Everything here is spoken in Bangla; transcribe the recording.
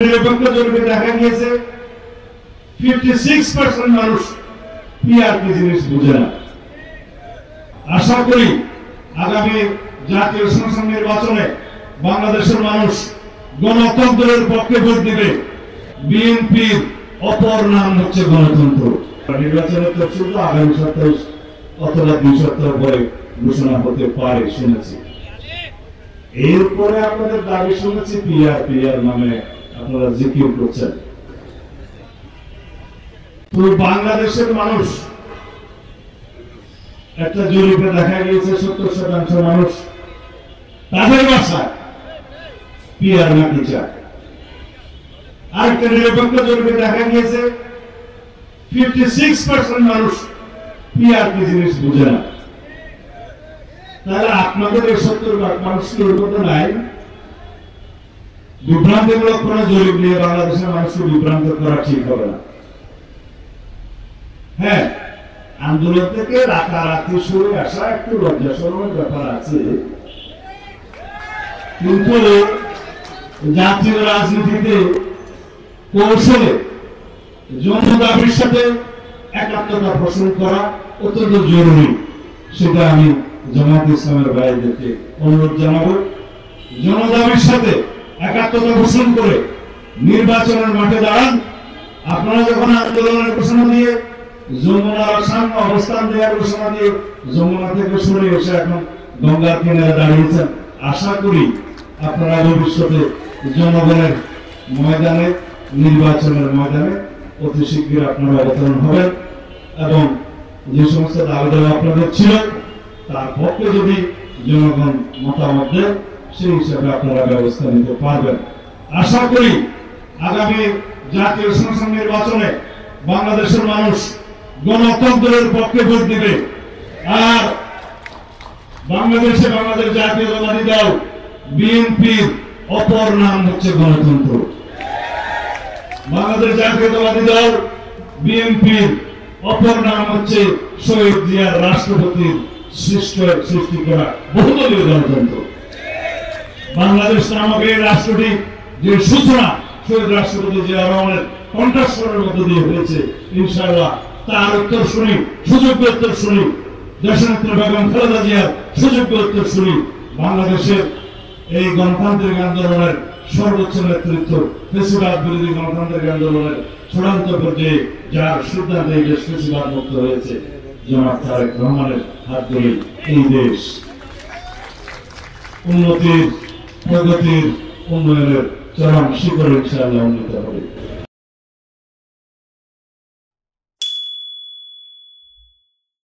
নিরপেক্ষ জরিপে দেখা গিয়েছে 56% মানুষ পিআরপি জিনিস বুঝে না। আশা করি আগামী জাতীয় সংসদ নির্বাচনে বাংলাদেশের মানুষ গণতন্ত্রের পক্ষে ভোট দিবে। বিএনপির অপর নাম হচ্ছে গণতন্ত্র। নির্বাচনের তফসিল আগামী সপ্তাহে অথবা 2 সপ্তাহ পরে ঘোষণা হতে পারে শুনেছি। এরপরে আপনাদের দাবি শুনেছি পিআর নামে আপনারা জিকির করছেন। তো বাংলাদেশের মানুষ একটা জরিপে দেখা গিয়েছে 70% মানুষ তাদের ভাষায় পিআর নাকি চায়। আরেকটা নিরপেক্ষ জরিপে দেখা গিয়েছে 56% মানুষ পিআরপি জিনিস বুঝে না। তাহলে আপনাদের এই 70% মানুষ কি ওর মতো নাই? বিভ্রান্তিমূলক কোন জরিপ নিয়ে বাংলাদেশের মানুষকে বিভ্রান্ত করা ঠিক হবে না। হ্যাঁ, আন্দোলন থেকে রাতারাতি সরে আসা একটু লজ্জা শরমের ব্যাপার আছে, কিন্তু জাতীয় রাজনীতিতে কৌশলে জনদাবির সাথে একাত্মতা পোষণ করা অত্যন্ত জরুরি। সেটা আমি জামায়াত ইসলামের ভাইদেরকে অনুরোধ জানাবো, জনদাবির সাথে একাত্মতা পোষণ করে নির্বাচনের মাঠে দাঁড়ান। আপনারা যখন আন্দোলনের ঘোষণা দিয়ে যমুনার সামনে অবস্থান দেওয়ার ঘোষণা দিয়ে যমুনা থেকে সরে এসে এখন গঙ্গার কিনারে দাঁড়িয়েছেন, আশা করি আপনারা ভবিষ্যতে জনগণের ময়দানে, নির্বাচনের ময়দানে অতি শীঘ্র আপনারা অবতরণ হবেন এবং যে সমস্ত দাবি দেওয়া আপনাদের ছিল তার পক্ষে যদি জনগণ মতামত দেয় সেই হিসাবে আপনারা ব্যবস্থা নিতে পারবেন। আশা করি আগামী জাতীয় সংসদ নির্বাচনে বাংলাদেশের মানুষ গণতন্ত্রের পক্ষে ভোট দিবে। আর বাংলাদেশ জাতীয়তাবাদী দল বিএনপির অপর নাম হচ্ছে গণতন্ত্র। বাংলাদেশ জাতীয়তাবাদী দল বিএনপির অপর নাম হচ্ছে শহীদ জিয়ার রাষ্ট্রপতির সৃষ্টি করা বহুদলীয় গণতন্ত্র। বাংলাদেশ নামক এই রাষ্ট্রটি যে সূচনা শহীদ রাষ্ট্রপতি জিয়া রহমানের কণ্ঠস্বরের মধ্য দিয়ে হয়েছে, ইনশাআল্লাহ তার উত্তর শুনি, সুযোগ্য উত্তর শুনি, দেশনেত্রী বেগম খালেদা জিয়ার সুযোগ্য উত্তর শুনি। বাংলাদেশের এই গণতান্ত্রিক আন্দোলনের সর্বোচ্চ নেতৃত্ব, ফেসিবাদ বিরোধী গণতান্ত্রিক আন্দোলনের চূড়ান্ত পর্যায়ে যার সিদ্ধান্তে এই দেশ ফেসিবাদ মুক্ত হয়েছে, জনাব তারেক রহমানের হাত ধরে এই দেশ উন্নতির, প্রগতির, উন্নয়নের চরম শিখরে ইনশাআল্লাহ উন্নীত হবে।